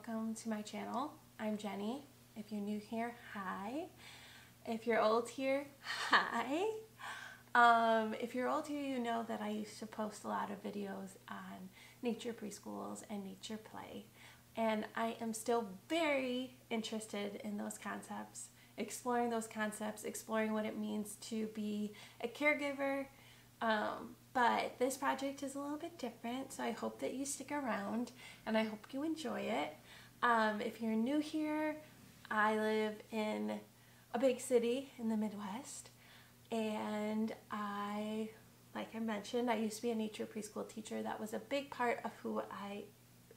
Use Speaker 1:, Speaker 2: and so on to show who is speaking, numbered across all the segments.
Speaker 1: welcome to my channel. I'm Jenny. If you're new here, hi. If you're old here, hi. If you're old here, you know that I used to post a lot of videos on nature preschools and nature play. And I am still very interested in those concepts, exploring those concepts, exploring what it means to be a caregiver. But this project is a little bit different, so I hope that you stick around and I hope you enjoy it. If you're new here, I live in a big city in the Midwest, and like I mentioned, I used to be a nature preschool teacher. That was a big part of who I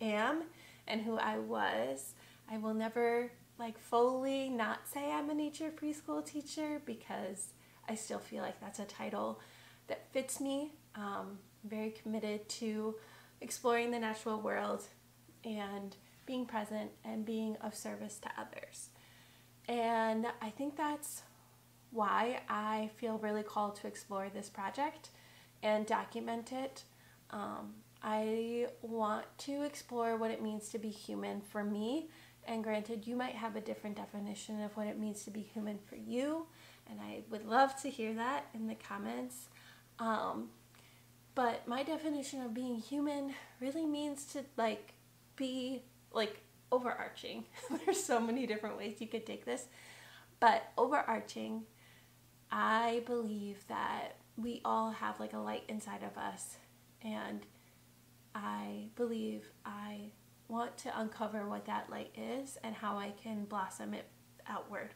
Speaker 1: am and who I was. I will never fully not say I'm a nature preschool teacher because I still feel like that's a title that fits me. I'm very committed to exploring the natural world and being present and being of service to others. And I think that's why I feel really called to explore this project and document it. I want to explore what it means to be human for me, and granted, you might have a different definition of what it means to be human for you, and I would love to hear that in the comments. But my definition of being human really means to be overarching. There's so many different ways you could take this, but overarching, I believe that we all have a light inside of us, and I believe I want to uncover what that light is and how I can blossom it outward.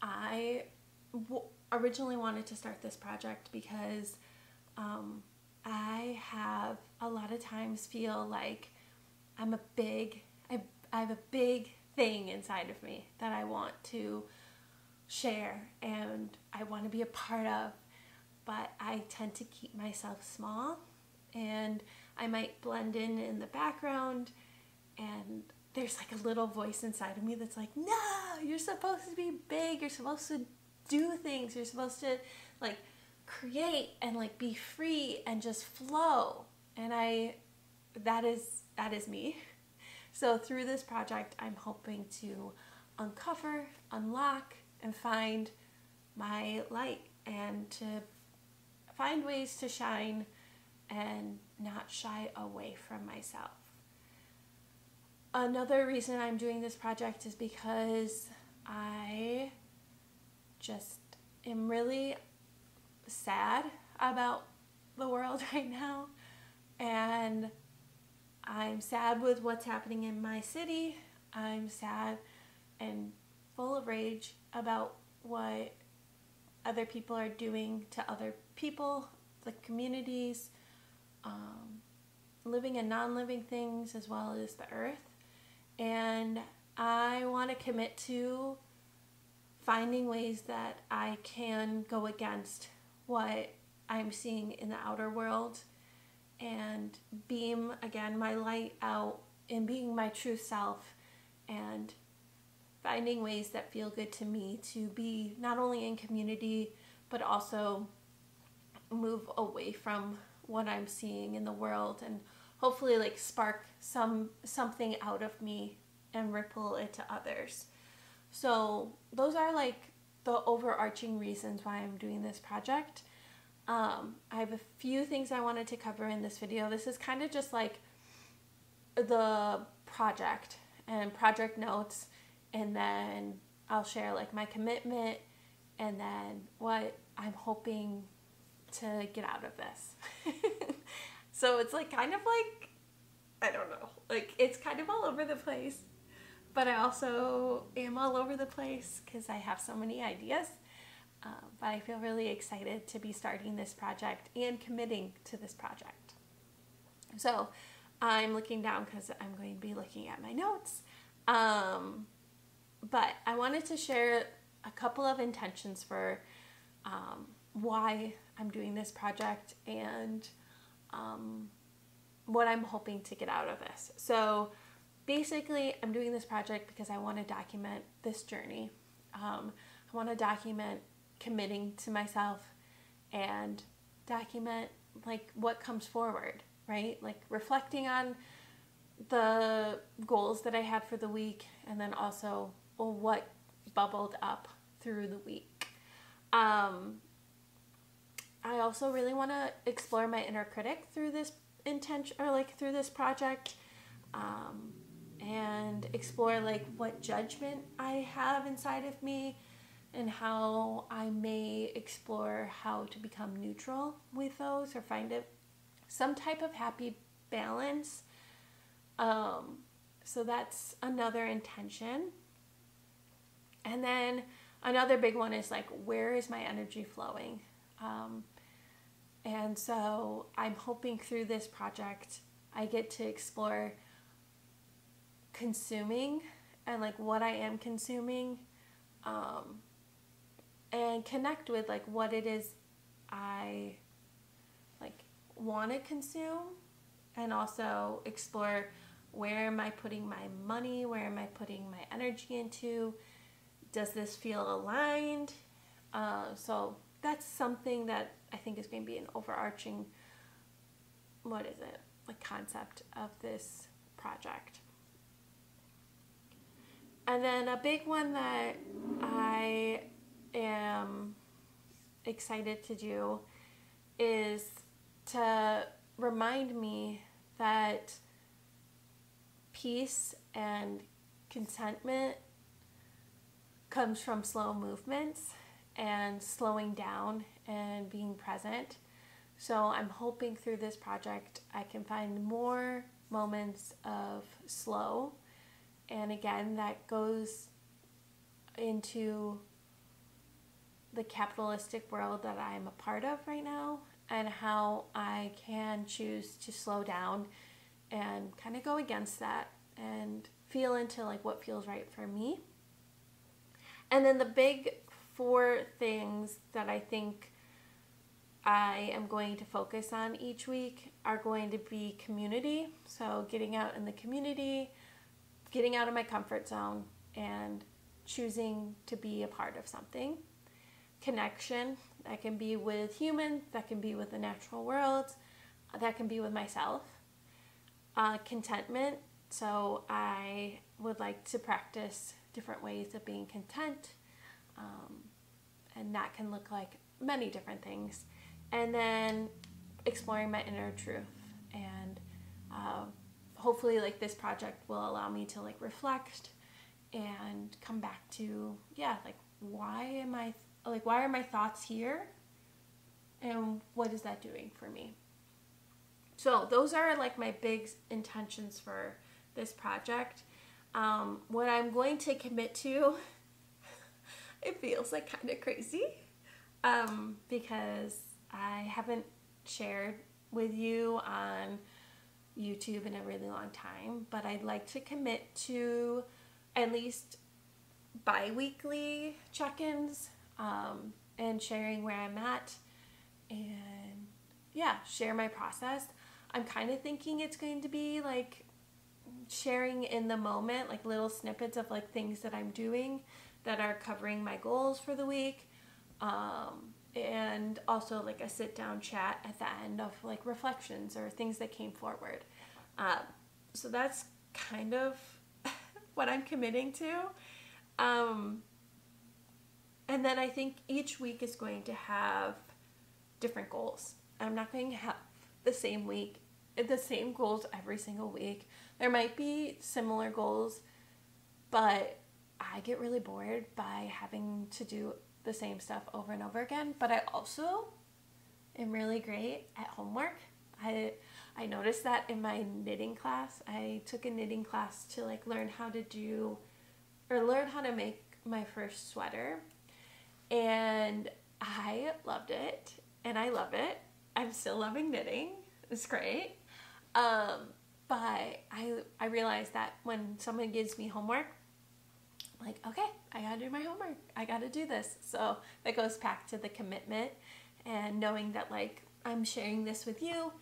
Speaker 1: I originally wanted to start this project because I have a lot of times feel like I have a big thing inside of me that I want to share and I want to be a part of, but I tend to keep myself small, and I might blend in the background, and there's a little voice inside of me that's like, no, you're supposed to be big, you're supposed to do things, you're supposed to create and be free and just flow. And that is me. So through this project, I'm hoping to uncover, unlock, and find my light, and to find ways to shine and not shy away from myself. Another reason I'm doing this project is because I just am really sad about the world right now, and I'm sad with what's happening in my city. I'm sad and full of rage about what other people are doing to other people, the communities, living and non-living things, as well as the earth. And I want to commit to finding ways that I can go against what I'm seeing in the outer world and beam again my light out in being my true self, and finding ways that feel good to me to be not only in community but also move away from what I'm seeing in the world, and hopefully spark something out of me and ripple it to others. So those are the overarching reasons why I'm doing this project. I have a few things I wanted to cover in this video. This is kind of just the project and project notes, and then I'll share my commitment and then what I'm hoping to get out of this. So it's kind of I don't know, it's kind of all over the place, but I also am all over the place because I have so many ideas. But I feel really excited to be starting this project and committing to this project. So I'm looking down because I'm going to be looking at my notes. But I wanted to share a couple of intentions for why I'm doing this project and what I'm hoping to get out of this. So basically, I'm doing this project because I want to document this journey. I want to document committing to myself and document what comes forward, right? Reflecting on the goals that I had for the week, and then also what bubbled up through the week. I also really want to explore my inner critic through this intention, or like through this project, and explore like what judgment I have inside of me, and how I may explore how to become neutral with those, or find some type of happy balance. So that's another intention. And then another big one is like, where is my energy flowing? And so I'm hoping through this project I get to explore consuming, and like what I am consuming, and connect with like what it is I like want to consume, and also explore, where am I putting my money, where am I putting my energy into, does this feel aligned? So that's something that I think is going to be an overarching, concept of this project. And then a big one that I am excited to do is to remind me that peace and contentment comes from slow movements and slowing down and being present. So I'm hoping through this project I can find more moments of slow. And again, that goes into the capitalistic world that I'm a part of right now, and how I can choose to slow down and kind of go against that and feel into like what feels right for me. And then the big 4 things that I think I am going to focus on each week are going to be community. So getting out in the community, getting out of my comfort zone, and choosing to be a part of something. Connection, that can be with humans, that can be with the natural world, that can be with myself. Contentment, so I would like to practice different ways of being content, and that can look like many different things. And then exploring my inner truth, and hopefully like this project will allow me to like reflect and come back to, why are my thoughts here, and what is that doing for me? So those are like my big intentions for this project. What I'm going to commit to, it feels like kind of crazy, because I haven't shared with you on YouTube in a really long time, but I'd like to commit to at least bi-weekly check-ins, and sharing where I'm at, and share my process. I'm kind of thinking it's going to be like sharing in the moment, like little snippets of like things that I'm doing that are covering my goals for the week, and also like a sit down chat at the end of like reflections or things that came forward. So that's kind of what I'm committing to. And then I think each week is going to have different goals. I'm not going to have the same goals every single week. There might be similar goals, but I get really bored by having to do the same stuff over and over again. But I also am really great at homework. I noticed that in my knitting class. I took a knitting class to like learn how to make my first sweater, and I loved it, and I love it. I'm still loving knitting. It's great. But I realized that when someone gives me homework, I'm like, okay, I gotta do my homework. I gotta do this. So that goes back to the commitment and knowing that like I'm sharing this with you,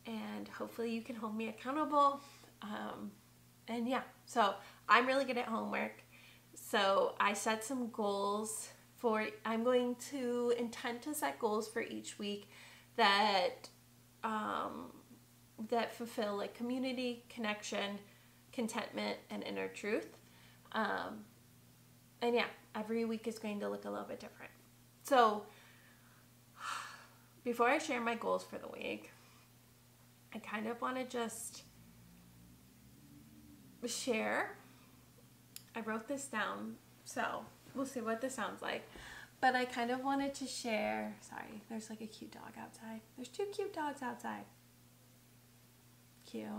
Speaker 1: and hopefully you can hold me accountable. So I'm really good at homework. So I set some goals I'm going to intend to set goals for each week that fulfill like community, connection, contentment and inner truth. And yeah, every week is going to look a little bit different. So before I share my goals for the week, I kind of want to just share. I wrote this down, so we'll see what this sounds like. But I kind of wanted to share, sorry, there's like a cute dog outside. There's 2 cute dogs outside. Cute.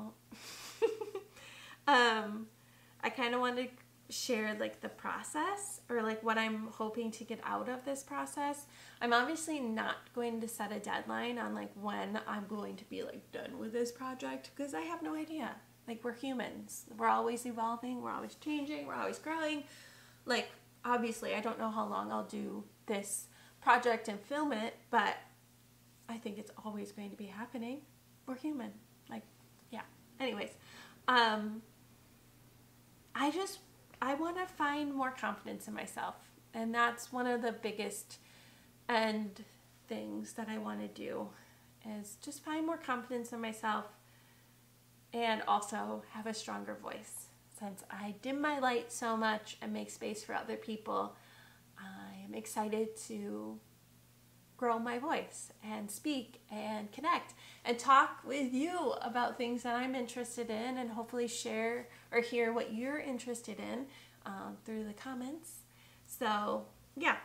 Speaker 1: I kind of wanted to share like the process, or like what I'm hoping to get out of this process. I'm obviously not going to set a deadline on like when I'm going to be like done with this project, because I have no idea. Like, we're humans. We're always evolving. We're always changing. We're always growing. Like, obviously, I don't know how long I'll do this project and film it, but I think it's always going to be happening. We're human. Like, yeah. Anyways, I want to find more confidence in myself. And that's one of the biggest end things that I want to do, is just find more confidence in myself and also have a stronger voice. Since I dim my light so much and make space for other people, I am excited to grow my voice and speak and connect and talk with you about things that I'm interested in, and hopefully share or hear what you're interested in through the comments. So yeah,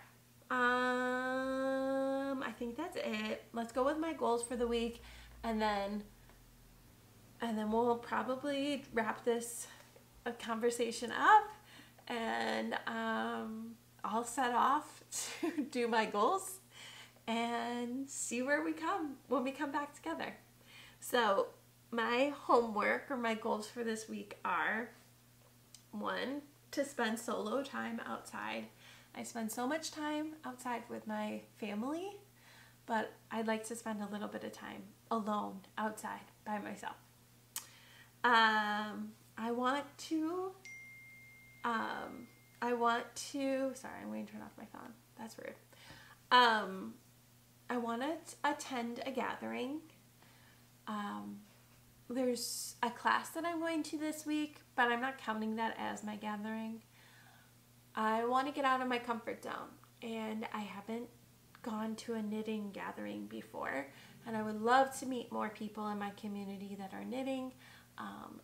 Speaker 1: I think that's it. Let's go with my goals for the week, and then we'll probably wrap this conversation up, and I'll set off to do my goals and see where we come when we come back together. So my homework or my goals for this week are: 1, to spend solo time outside. I spend so much time outside with my family, but I'd like to spend a little bit of time alone outside by myself. Sorry, I'm going to turn off my phone. That's rude. I want to attend a gathering. There's a class that I'm going to this week, but I'm not counting that as my gathering. I want to get out of my comfort zone, and I haven't gone to a knitting gathering before, and I would love to meet more people in my community that are knitting.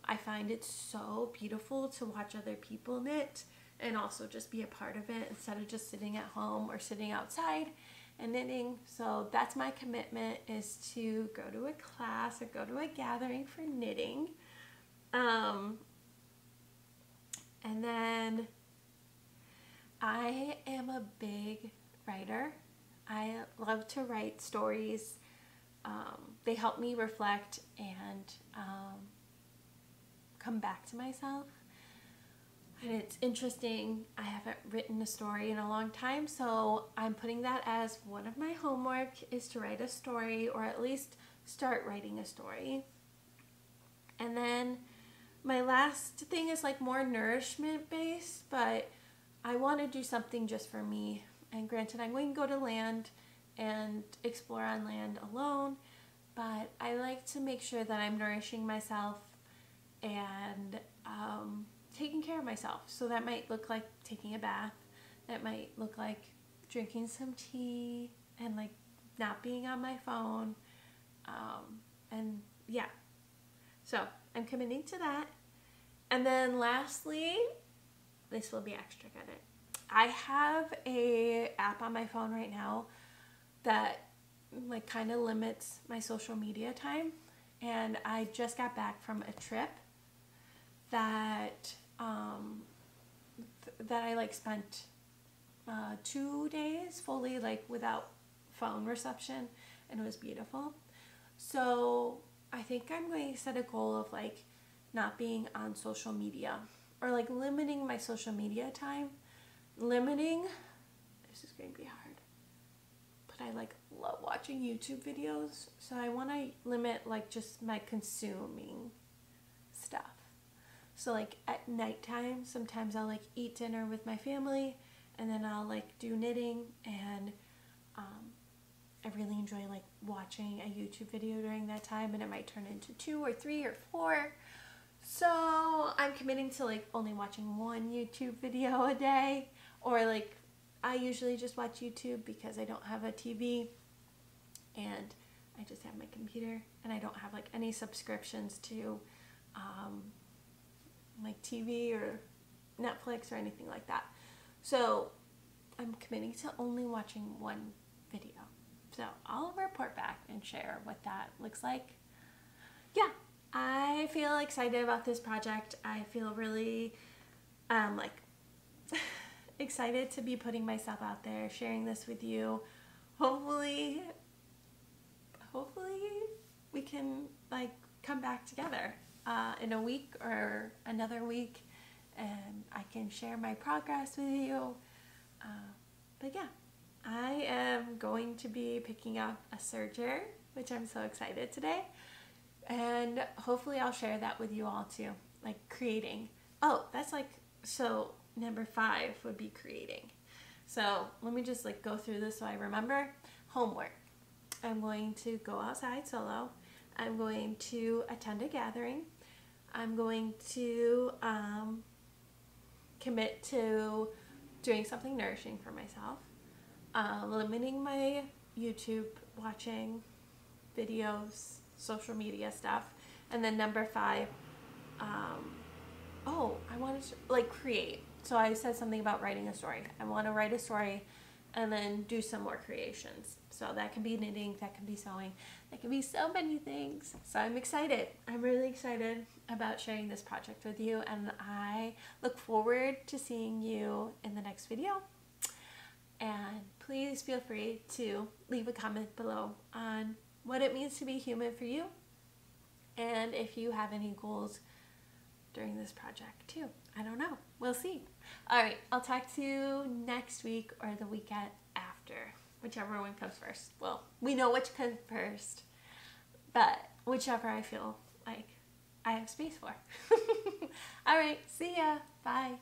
Speaker 1: I find it so beautiful to watch other people knit and also just be a part of it instead of just sitting at home or sitting outside and knitting. So that's my commitment, is to go to a class or go to a gathering for knitting. And then I am a big writer. I love to write stories. They help me reflect and come back to myself. And it's interesting, I haven't written a story in a long time, so I'm putting that as one of my homework, is to write a story, or at least start writing a story. And then my last thing is like more nourishment based, but I want to do something just for me. And granted, I'm going to go to land and explore on land alone, but I like to make sure that I'm nourishing myself and taking care of myself. So that might look like taking a bath. That might look like drinking some tea and like not being on my phone. And yeah, so I'm committing to that. And then lastly, this will be extra credit. I have a app on my phone right now that like kind of limits my social media time. And I just got back from a trip that I like spent 2 days fully like without phone reception, and it was beautiful. So I think I'm going to set a goal of like not being on social media, or like limiting my social media time. This is going to be hard, but I like love watching YouTube videos, so I want to limit like just my consuming stuff. So like at nighttime, sometimes I'll like eat dinner with my family, and then I'll like do knitting, and I really enjoy like watching a YouTube video during that time, and it might turn into 2 or 3 or 4. So now I'm committing to like only watching one YouTube video a day, or like I usually just watch YouTube because I don't have a TV and I just have my computer, and I don't have like any subscriptions to like TV or Netflix or anything like that. So I'm committing to only watching one video. So I'll report back and share what that looks like. Yeah, I feel excited about this project. I feel really like excited to be putting myself out there, sharing this with you. Hopefully we can like come back together in a week or another week, and I can share my progress with you. But yeah, I am going to be picking up a serger, which I'm so excited today. And hopefully I'll share that with you all too, like creating. Oh, that's like, so number 5 would be creating. So let me just like go through this so I remember. Homework. I'm going to go outside solo. I'm going to attend a gathering. I'm going to commit to doing something nourishing for myself. Limiting my YouTube watching, videos, social media stuff. And then number 5, I wanted to like create. So I said something about writing a story. I want to write a story and then do some more creations. So that can be knitting, that can be sewing, that can be so many things. So I'm excited. I'm really excited about sharing this project with you, and I look forward to seeing you in the next video. And please feel free to leave a comment below on what it means to be human for you, and if you have any goals during this project too. I don't know. We'll see. Alright, I'll talk to you next week or the weekend after. Whichever one comes first. Well, we know which comes first, but whichever I feel like I have space for. Alright, see ya. Bye.